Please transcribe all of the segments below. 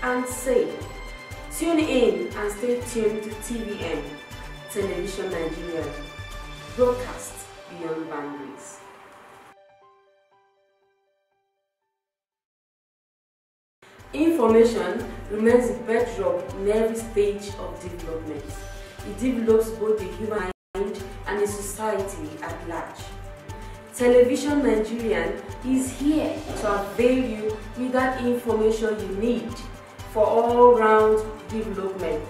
and say. Tune in and stay tuned to TVN, Television Nigerian, broadcast beyond boundaries. Information remains the bedrock in every stage of development. It develops both the human mind and the society at large. Television Nigerian is here to avail you with that information you need for all-round development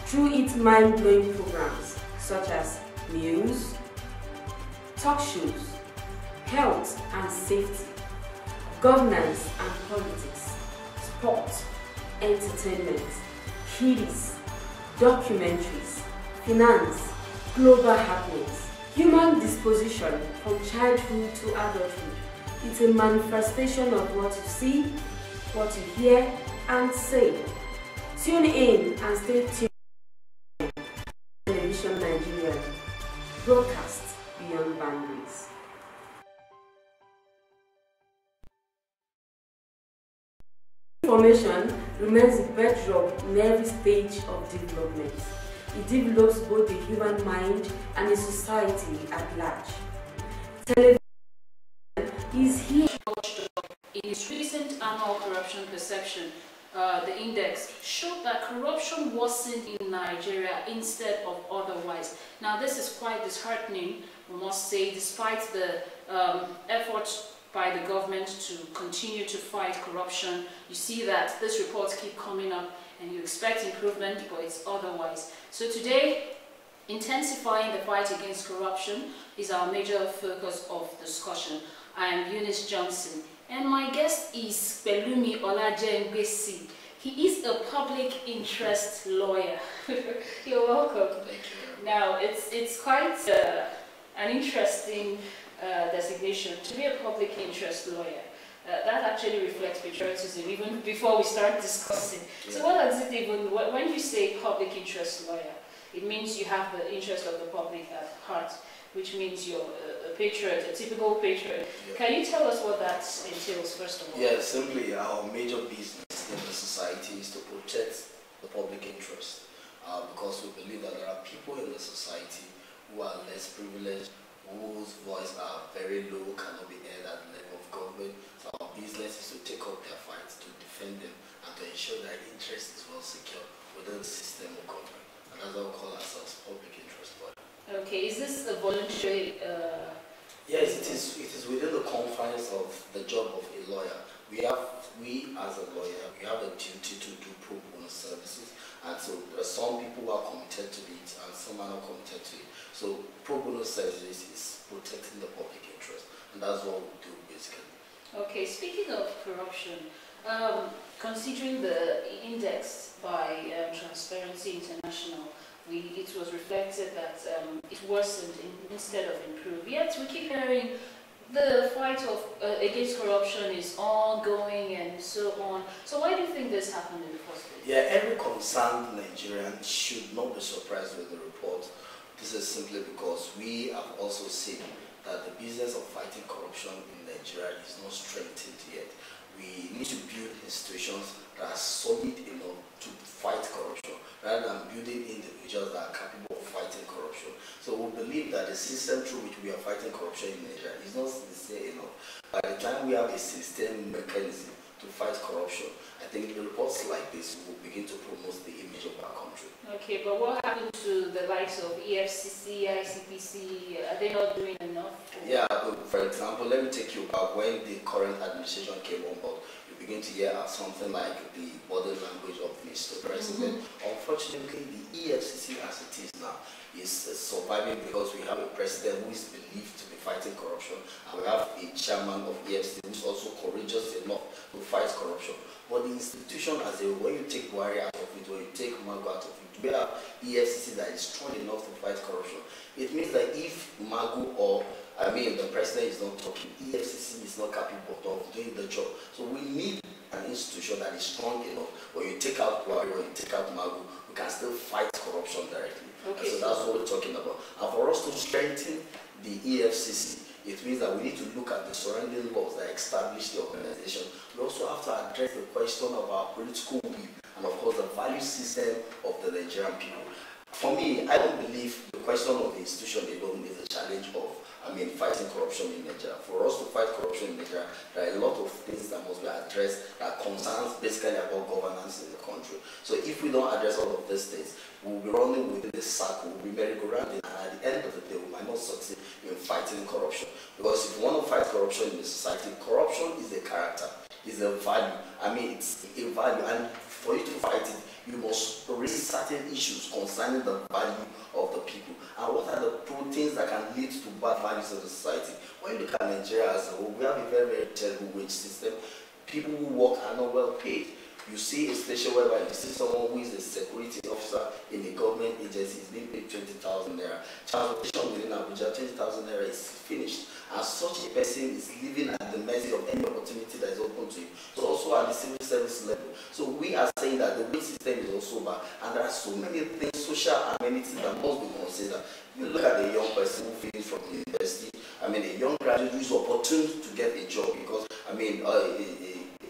through its mind-blowing programs such as news, talk shows, health and safety, governance and politics, sport, entertainment, kiddies, documentaries, finance, global happenings, human disposition from childhood to adulthood. It's a manifestation of what you see, what you hear, and say. Tune in and stay tuned to Television Nigeria, broadcast beyond boundaries. Information remains the bedrock in every stage of development. It develops both the human mind and the society at large. Television is here. In its recent annual corruption perception, the index showed that corruption worsened in Nigeria instead of otherwise. Now this is quite disheartening, we must say, despite the efforts by the government to continue to fight corruption. You see that these reports keep coming up and you expect improvement, but it's otherwise. So today, intensifying the fight against corruption is our major focus of discussion. I am Eunice Johnson, and my guest is Pelumi Olajengbesi. He is a public interest lawyer. You're welcome. Thank you. Now, it's quite an interesting designation to be a public interest lawyer. That actually reflects patriotism even before we start discussing. Yeah. So what does it even, when you say public interest lawyer, it means you have the interest of the public at heart, which means you're a patriot, a typical patriot. Yeah. Can you tell us what that entails, first of all? Yeah, simply our major business in the society is to protect the public interest, because we believe that there are people in the society who are less privileged, whose voice are very low, cannot be heard at the level of government. So our business is to take up their fights, to defend them, and to ensure that interest is well secured within the system of government. And that's why we call ourselves public interest lawyer. Okay, is this a voluntary? Yes, it is within the confines of the job of a lawyer. We as a lawyer, we have a duty to do pro bono services, and so there are some people who are committed to it, and some are not committed to it. So pro bono services is protecting the public interest, and that's what we do basically. Okay, speaking of corruption, considering the index by Transparency International, it was reflected that it worsened instead of improved. Yet we keep hearing the fight against corruption is ongoing and so on. So why do you think this happened in the first place? Yeah, every concerned Nigerian should not be surprised with the report. This is simply because we have also seen that the business of fighting corruption in Nigeria is not strengthened yet. We need to build institutions that are solid enough to fight corruption, rather than building individuals that are capable of fighting corruption. So we believe that the system through which we are fighting corruption in Nigeria is not sincere enough. By the time we have a system mechanism to fight corruption, I think the reports like this will begin to promote the image of our country. Okay, but what happened to the likes of EFCC, ICPC? Are they not doing enough? Yeah, for example, let me take you back when the current administration came on board. You begin to hear something like the body language of Mr. President. Unfortunately, the EFCC as it is now is surviving because we have a president who is believed to be fighting corruption, and we have a chairman of EFCC who is also courageous enough to fight corruption. But the institution as a when you take Buhari out of it, when you take Mago out of it, we have EFCC that is strong enough to fight corruption. It means that if Mago or the president is not talking, EFCC is not capable of doing the job. So we need an institution that is strong enough. When you take out Buhari, when you take out Mago, we can still fight corruption directly. Okay. So that's what we're talking about. And for us to strengthen the EFCC it means that we need to look at the surrounding laws that establish the organization. We also have to address the question of our political will and of course the value system of the Nigerian people. For me, I don't believe the question of the institution alone is a challenge of, fighting corruption in Nigeria. For us to fight corruption in Nigeria, there are a lot of things that must be addressed that concerns basically about governance in the country. So if we don't address all of these things, we'll be running within the circle, we'll be merry-go-rounding, and at the end of the day, we might not succeed in fighting corruption. Because if you want to fight corruption in the society, corruption is a character, is a value. It's a value, and for you to fight it, you must raise certain issues concerning the value of the people. And what are the things that can lead to bad values of the society? When you look at Nigeria as a whole, we have a very, very terrible wage system. People who work are not well paid. You see a station whereby you see someone who is a security officer in a government agency is being paid 20,000 naira. Transportation within Abuja, 20,000 naira is finished. And such a person is living at the mercy of any opportunity that is open to him. So also at the civil service level. So we are saying that the wage system is also bad. And there are so many things, social amenities that must be considered. You look at a young person who finished from the university, a young graduate who is opportune to get a job because,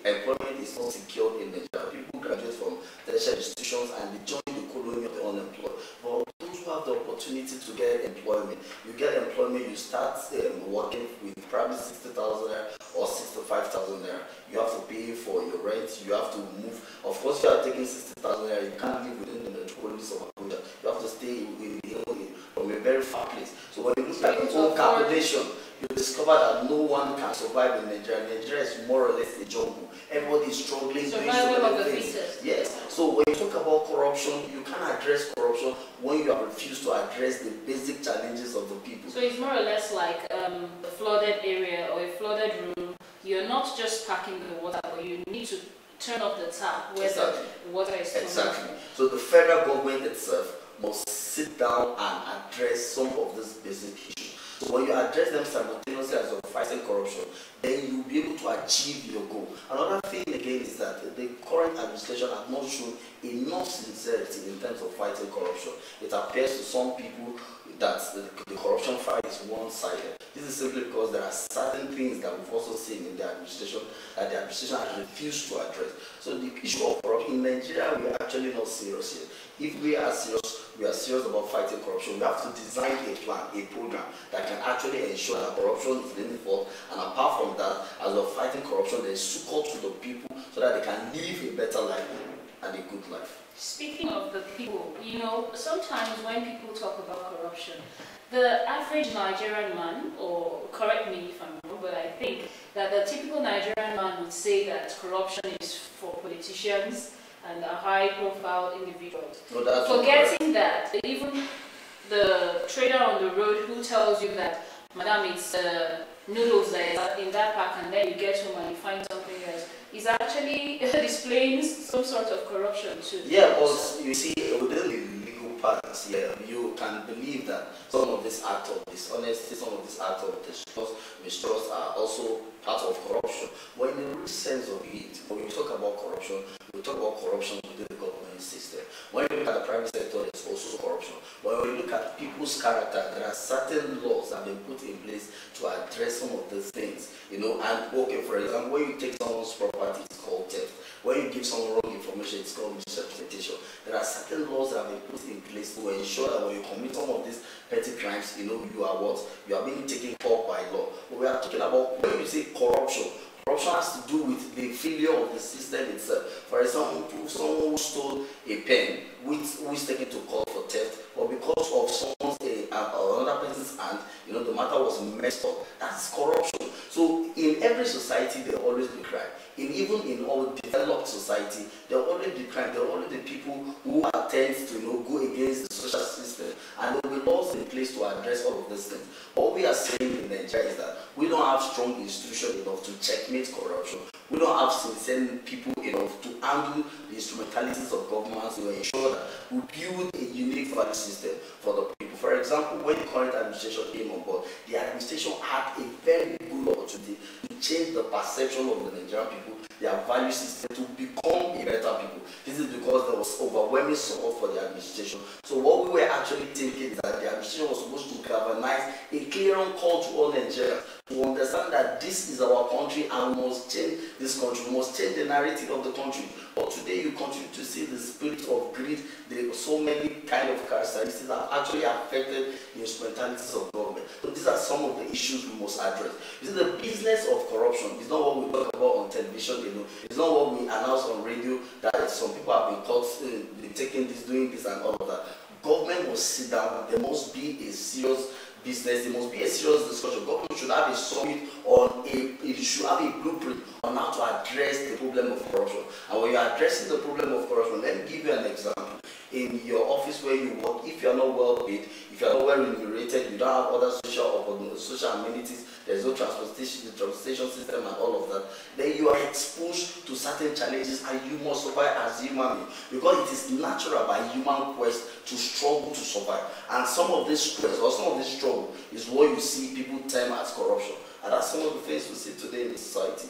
employment is not secured in Nigeria. People graduate from tertiary institutions and they join the colony of the unemployed. But those who have the opportunity to get employment, you start working with probably 60,000 or 65,000 naira. You have to pay for your rent, you have to move. Of course, you are taking 60,000 naira, you can't live within the metropolis of Abuja. You have to stay from a very far place. So when you look at the whole calculation, you discover that no one can survive in Nigeria. Nigeria is more or less a jungle. Everybody is struggling. Survival of the fittest. Yes. So when you talk about corruption, you can't address corruption when you have refused to address the basic challenges of the people. So it's more or less like a flooded area or a flooded room. You're not just packing the water, but you need to turn off the tap where the water is coming. Exactly. So the federal government itself must sit down and address some of these basic issues. So when you address them simultaneously as you're fighting corruption, then you'll be able to achieve your goal. Another thing again is that the current administration has not shown enough sincerity in terms of fighting corruption. It appears to some people that the corruption fight is one-sided. This is simply because there are certain things that we've also seen in the administration that the administration has refused to address. So the issue of corruption in Nigeria, we are actually not serious yet. If we are serious about fighting corruption, we have to design a plan, a program that can actually ensure that corruption is being fought. And apart from that, as we're fighting corruption, there is support to the people so that they can live a better life and a good life. Speaking of the people, sometimes when people talk about corruption, the average Nigerian man, or correct me if I'm wrong, but I think that the typical Nigerian man would say that corruption is for politicians and high-profile individuals. Forgetting that, even the trader on the road who tells you that, Madam, it's noodles that in that pack, and then you get home and you find something else, is actually displaying some sort of corruption too. Yeah, but you see, within the legal parts, you can believe that some of this act of dishonesty, some of this act of mistrust are also part of corruption. But in the real sense of it, when we talk about corruption, we talk about corruption within the government system. When you look at the private sector, there's also corruption. When we look at people's character, there are certain laws that have been put in place to address some of these things. And okay, for example, when you take someone's property, it's called theft. When you give someone wrong information, it's called misrepresentation. There are certain laws that have been put in place to ensure that when you commit some of these petty crimes, you are what? You are being taken up by law. But we are talking about when you say corruption. Corruption has to do with the failure of the system itself. For example, someone who stole a pen, who is taken to court for theft, but because of someone's another person's hand, the matter was messed up. That's corruption. So in every society, there will always be crime. Even in our developed society, there will always be crime. There will always be people who attempt to go against the social system, and there will be laws in place to address all of these things. What we are saying in Nigeria is that we don't have strong institutions enough to checkmate corruption. We don't have sincere people enough to handle the instrumentalities of government to ensure that we build a unique value system for the people. For example, when the current administration came on board, the administration had a very good opportunity to change the perception of the Nigerian people, their value system, to become a better people. This is because there was overwhelming support for the administration. So what we were actually thinking is that the administration was supposed to galvanize a clearing call to all Nigerians to understand that this is our country and we must change this country, we must change the narrative of the country. But today you continue to see the spirit of greed, so many kind of characteristics that actually affected the instrumentalities of government. So these are some of the issues we must address. You see, the business of corruption is not what we talk about on television, it's not what we announce on radio, that some people have been caught taking this, doing this and all of that. Government must sit down, there must be a serious business, there must be a serious discussion. Government should have a summit on it should have a blueprint on how to address the problem of corruption. And when you're addressing the problem of corruption, let me give you an example. In your office where you work, if you're not well paid, if you're not well remunerated, you don't have other social amenities, there's no transportation system and all of that, then you are exposed to certain challenges and you must survive as a human being, because it is natural by human quest to struggle to survive. And some of this stress or some of this struggle is what you see people term as corruption. And that's some of the things we see today in the society.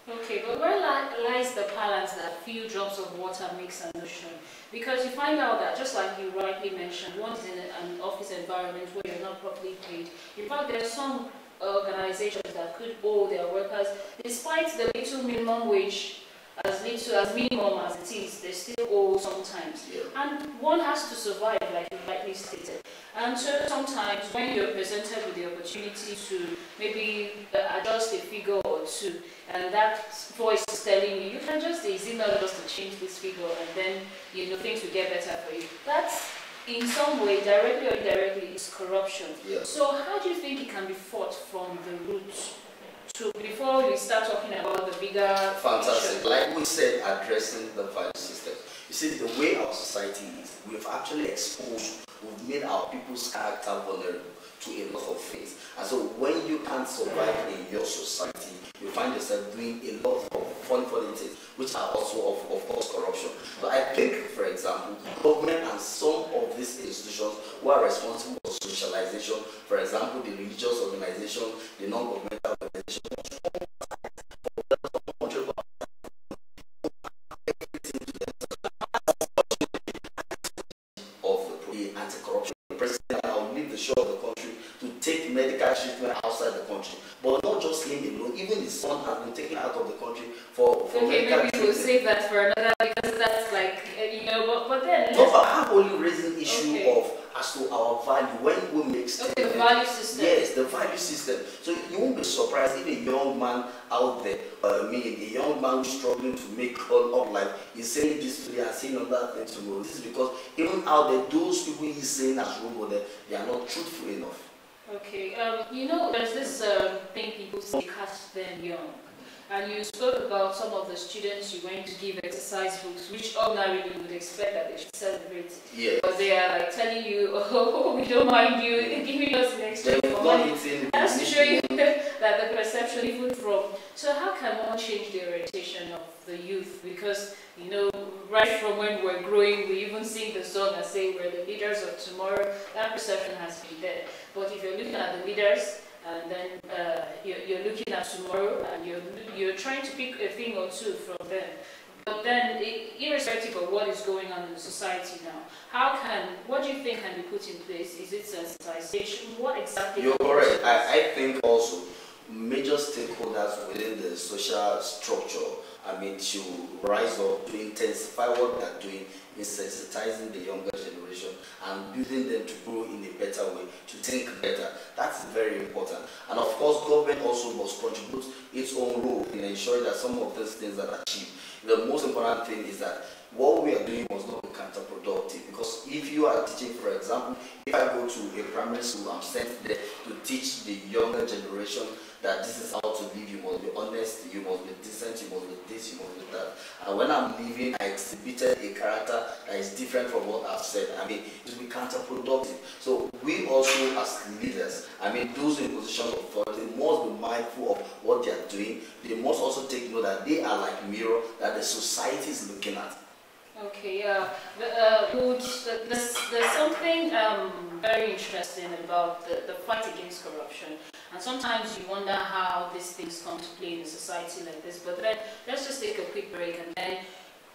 Okay, but where lies the balance that few drops of water makes an ocean? Because you find out that, just like you rightly mentioned, one is in an office environment where you're not properly paid. In fact, there are some organizations that could owe their workers, despite the little minimum wage, as minimum as it is, they still owe sometimes. Yeah. And one has to survive, like you rightly stated. And so sometimes when you're presented with the opportunity to maybe adjust a figure or two, and that voice is telling you, you can just, is it not just to change this figure and then, things will get better for you. That's, in some way, directly or indirectly, is corruption. Yeah. So how do you think it can be fought from the roots? Before we start talking about the bigger fantastic picture. Like we said, addressing the value system. You see, the way our society is, we've actually we've made our people's character vulnerable to a lot of things. And so when you can't survive in your society, you find yourself doing a lot of funny things, which are also of course corruption. So I think, for example, government and some of these institutions who are responsible for socialization, for example, the religious organization, the non-governmental organization, of the anti-corruption president, I will leave the show of the country to take medical treatment outside the country. But not just him alone, even his son has been taken out of the country for medical treatment. Maybe we'll save that for another, because that's like, but then... No, but I'm only raising issue of as to our value when we make statements. Okay, the value system. Yes, the value system. So you won't be surprised if a young man out there, a young man struggling to make all of life, is saying this today and saying another thing tomorrow. This is because even out there, those people he's saying as role model, they are not truthful enough. Okay, there's this thing people say, catch them young. And you spoke about some of the students you're going to give exercise books, which ordinarily you would expect that they should celebrate. Yes. But they are like telling you, oh, we don't mind you giving us an exchange for money. That's to show you that the perception even from. So how can one change the orientation of the youth? Because, right from when we're growing, we even sing the song and say we're the leaders of tomorrow. That perception has been there. But if you're looking at the leaders, and then you're looking at tomorrow, and you're trying to pick a thing or two from them. But then, irrespective of what is going on in the society now, what do you think can be put in place? Is it sensitization? What exactly? You're correct. I think also major stakeholders within the social structure, to rise up, to intensify what they're doing in sensitizing the younger generation and building them to grow in a better way, to think better. That's very important. And of course, government also must contribute its own role in ensuring that some of these things are achieved. The most important thing is that what we are doing must not be counterproductive, because if you are teaching, for example, if I go to a primary school, I'm sent there to teach the younger generation that this is how to live, you must be honest, you must be decent, you must be this, you must be that. And when I'm leaving, I exhibited a character that is different from what I've said. It will be counterproductive. So we also as leaders, those in positions of authority, must be mindful of what they are doing. They must also take note that they are like mirror that the society is looking at. Okay, there's something very interesting about the fight against corruption. And sometimes you wonder how these things come to play in a society like this. But then, let's just take a quick break, and then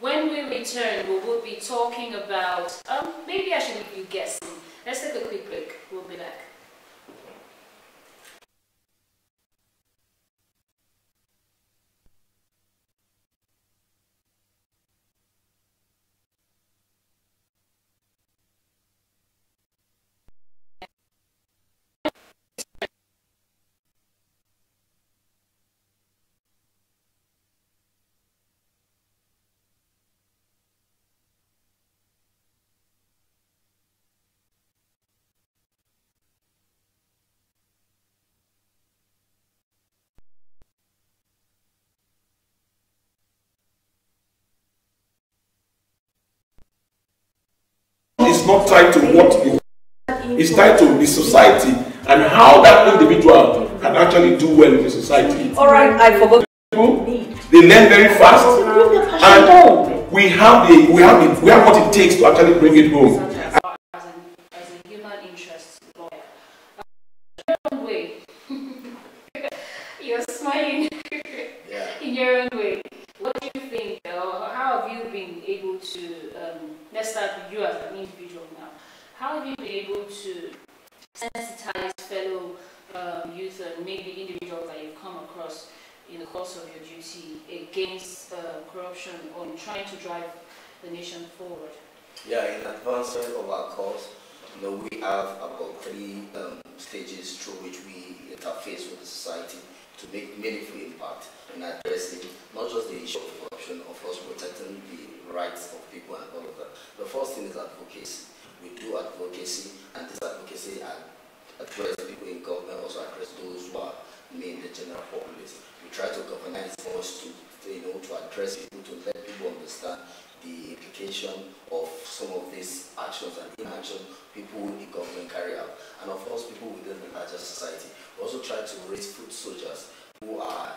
When we return, we will be talking about, maybe I should leave you guessing. Let's take a quick break. We'll be back. It's not tied to what you, it's tied to the society and how that individual can actually do well in the society. Alright, I forgot. They learn very fast, and we have what it takes to actually bring it home. As a human interest lawyer. In your own way, you're smiling in your own way. What do you think, how have you been able to, let's start with you as an individual now, how have you been able to sensitize fellow youth and maybe individuals that you've come across in the course of your duty against corruption or trying to drive the nation forward? Yeah, in advancement of our cause, we have about 3 stages through which we interface with the society to make meaningful impact in addressing not just the issue of corruption, of course protecting the rights of people and all of that. The first thing is advocacy. We do advocacy, and this advocacy address people in government, also address those who are in the general populace. We try to galvanize voice to address people, to let people understand the implication of some of these actions and inaction people in government carry out, and of course people within the larger society. We also try to raise foot soldiers who are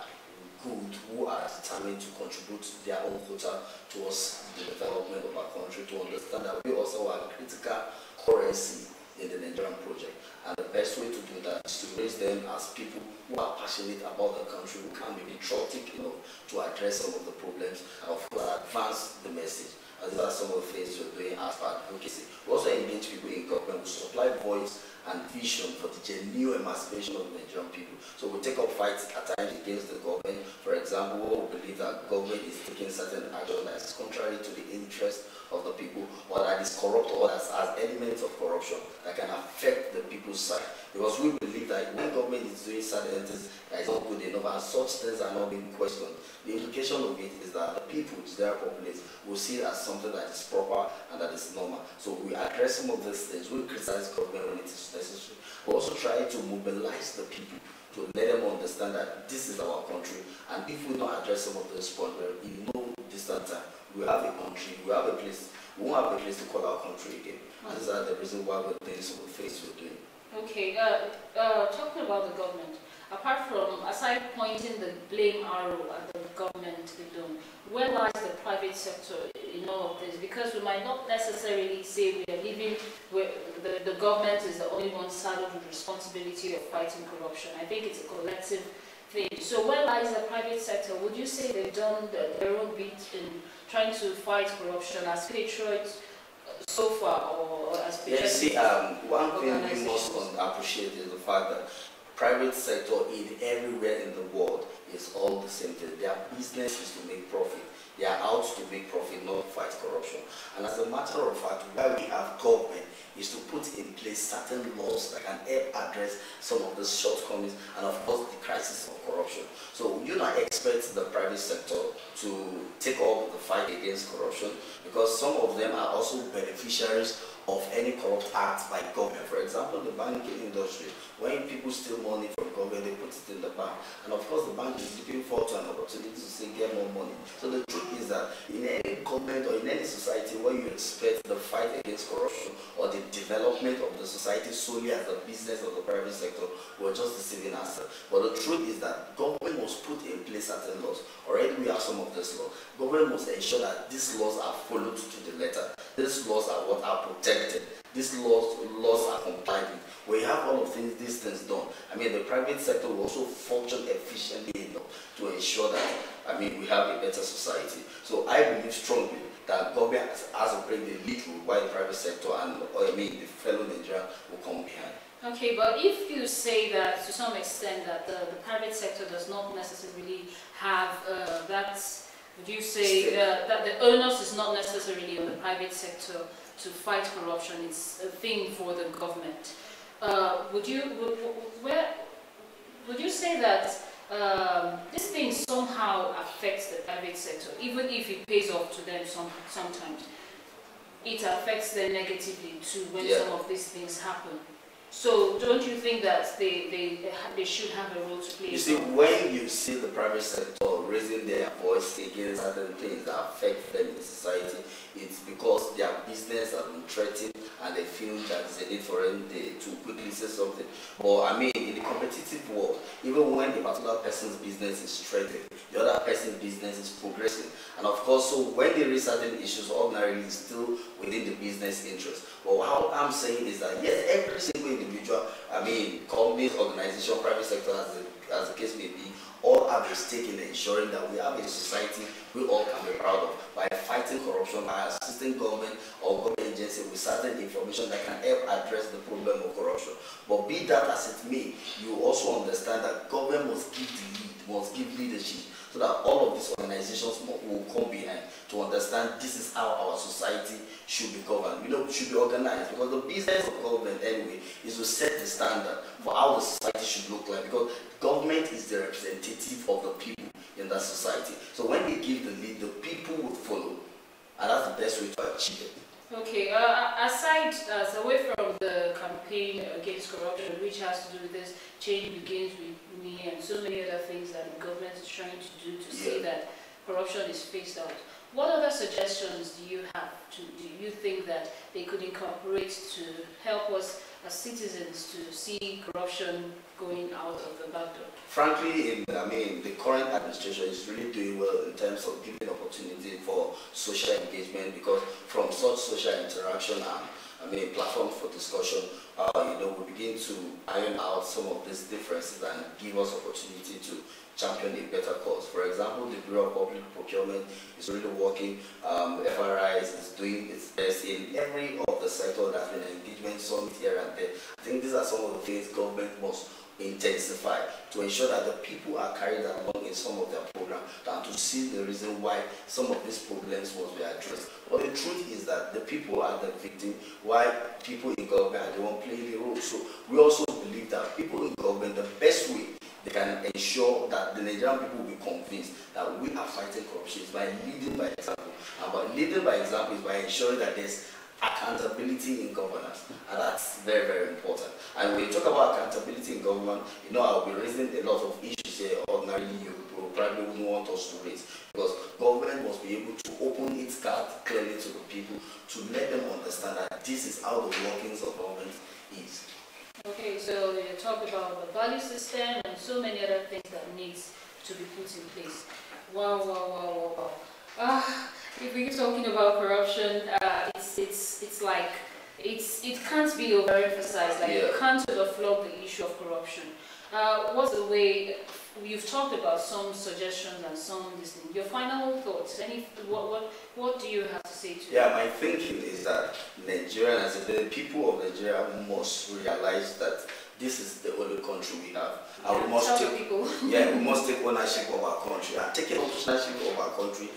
good, who are determined to contribute their own quota towards the development of our country, to understand that we also are a critical currency in the Nigerian project. And the best way to do that is to raise them as people who are passionate about the country, who can be patriotic enough to address some of the problems and of course advance the message. And these are some of the things we're doing as part of advocacy. We also engage people in government, we supply voice and vision for the genuine emancipation of the Nigerian people. So we take up fights at times against the government. For example, we believe that government is taking certain action that is contrary to the interest of the people, or that is corrupt, or that has elements of corruption that can affect the people's side. Because we believe that when government is doing certain things that is not good enough and such things are not being questioned, the implication of it is that the people, their populace, will see it as something that is proper and that is normal. So we address some of these things. We criticize government when it is necessary. We also try to mobilize the people to let them understand that this is our country, and if we don't address some of those points, in no distant time, we have a country, we have a place, we won't have a place to call our country again. And these are the reason why we're doing some of the things we're doing. Okay, talking about the government, apart from, aside pointing the blame arrow at the government alone, where lies the private sector in all of this? Because we might not necessarily say we are living where the government is the only one saddled with responsibility of fighting corruption. I think it's a collective thing. So where lies the private sector? Would you say they've done their own bit in trying to fight corruption as patriots so far, or as patriots? Yeah, see, one thing we must appreciate is the fact that private sector in everywhere in the world is all the same thing. Their business is to make profit. They are out to make profit, not fight corruption. And as a matter of fact, why we have government is to put in place certain laws that can help address some of the shortcomings and of course the crisis of corruption. So you not expect the private sector to take up the fight against corruption, because some of them are also beneficiaries of any corrupt act by government. For example, the banking industry, when people steal money from government, they put it in the bank. And of course, the bank is looking forward to an opportunity to say, get more money. So the truth is that in any government or in any society where you expect the fight against corruption or the development of the society solely as the business of the private sector, we're just deceiving ourselves. But the truth is that government must put in place certain laws. Already we have some of these laws. Government must ensure that these laws are followed to the letter. These laws are what are protected. These laws are complied with. We have all of these things done. I mean, the private sector will also function efficiently enough to ensure that, I mean, we have a better society. So I believe strongly strongly that government has to play the lead role while the private sector and the fellow Nigerian will come behind. Okay, but if you say that to some extent that the private sector does not necessarily have that, would you say that the onus is not necessarily on the private sector to fight corruption, it's a thing for the government? Would you say that this thing somehow affects the private sector, even if it pays off to them sometimes? It affects them negatively too when some of these things happen. So don't you think that they should have a role to play? You see, when you see the private sector raising their voice against certain things that affect them in society, it's because their business has been threatened and they feel that there's a need for them to quickly say something. But I mean, in the competitive world, even when a particular person's business is threatened, the other person's business is progressing. And of course, so when they raise certain issues, ordinarily it's still within the business interest. But what I'm saying is that yes, every single individual, companies, organization, private sector, as the case may be, all have a stake in ensuring that we have a society we all can be proud of by fighting corruption, by assisting government or government agency with certain information that can help address the problem of corruption. But be that as it may, you also understand that government must give the lead, must give leadership, so that all of these organizations will come behind to understand this is how our society should be governed. Should be organized, because the business of government anyway is to set the standard for how the society should look like, because government is the representative of the people in that society. So when they give the lead, the people will follow, and that's the best way to achieve it. Okay, away from the campaign against corruption, which has to do with this change begins with me and so many other things that the government is trying to do to see that corruption is phased out, what other suggestions do you have? Do you think that they could incorporate to help us as citizens to see corruption going out of the back door? Frankly, the current administration is really doing well in terms of giving opportunity for social engagement, because from such social interaction and platforms for discussion, we begin to iron out some of these differences and give us opportunity to champion a better cause. For example, the Bureau of Public Procurement is really working. FRIs is doing its best in every of the sector that's been engagement summit here and there. I think these are some of the things government must intensify to ensure that the people are carried along in some of their programs and to see the reason why some of these problems must be addressed. But the truth is that the people are the victim, while people in government are the one playing the role. So we also believe that people in government, the best way they can ensure that the Nigerian people will be convinced that we are fighting corruption is by leading by example. And by leading by example is by ensuring that there's accountability in governance, and that's very, very important. And when you talk about accountability in government, I'll be raising a lot of issues here ordinarily you probably wouldn't want us to raise, because government must be able to open its card clearly to the people to let them understand that this is how the workings of government is. Okay, so you talk about the value system and so many other things that needs to be put in place. Wow. If we keep talking about corruption, it's like it can't be overemphasized. Like you can't overflow the issue of corruption. What's the way? You've talked about some suggestions and some listening. Your final thoughts? What do you have to say to? Yeah, my thinking is that Nigerians, the people of Nigeria, must realize that this is the only country we have, and we must we must take ownership of our country. And taking ownership of our country,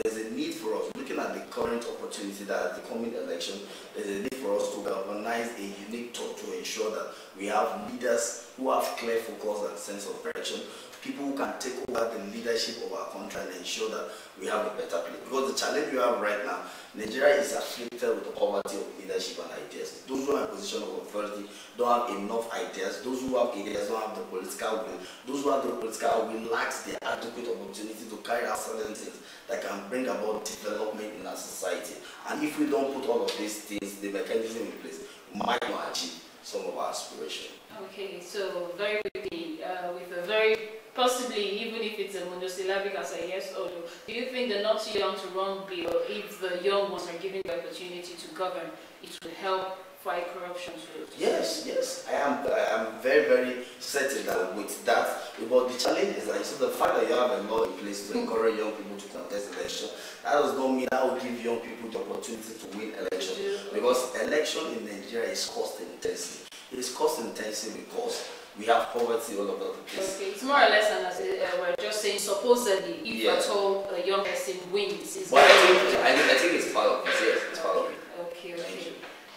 there's a need for us, looking at the current opportunity that at the coming election, there's a need for us to organize a unique talk to ensure that we have leaders who have clear focus and sense of direction, people who can take over the leadership of our country and ensure that we have a better place. Because the challenge we have right now, Nigeria is afflicted with the poverty of leadership and ideas. Those who are in a position of authority don't have enough ideas. Those who have ideas don't have the political will. Those who have the political will lack the adequate opportunity to carry out certain things that can bring about development in our society. And if we don't put all of these things, the mechanism in place, we might not achieve some of our aspirations. Okay, so very quickly, with a very, possibly, even if it's a monosyllabic as a yes or no, do you think the not too young to run bill, if the young ones are given the opportunity to govern, it will help fight corruption too? Yes, yes, I am very, very certain that with that, but the challenge is that you see the fact that you have a law in place to encourage young people to contest election, that does not mean that will give young people the opportunity to win election. Because election in Nigeria is cost intensive. It is cost intensive because we have poverty all over the place. Okay, it's more or less an we're just saying supposedly if at all a young person wins. But I think it's part of it, yes, it's part of it. Okay, okay.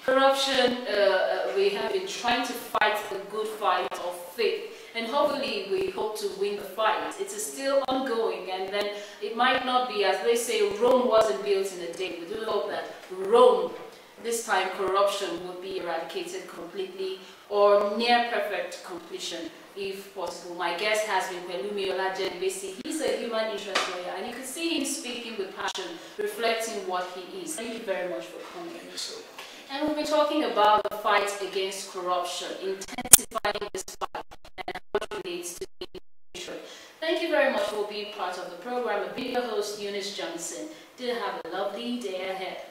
Corruption, we have been trying to fight the good fight of faith, and hopefully we hope to win the fight. It is still ongoing, and then it might not be, as they say, Rome wasn't built in a day. We do hope that Rome, this time corruption will be eradicated completely or near perfect completion if possible. My guest has been Pelumi Olajenibesi. He's a human interest lawyer, and you can see him speaking with passion, reflecting what he is. Thank you very much for coming. Thank you so much. And we'll be talking about the fight against corruption, intensifying this fight, and how it relates to the nation. Thank you very much for being part of the program. I've been your host, Eunice Johnson. Do have a lovely day ahead.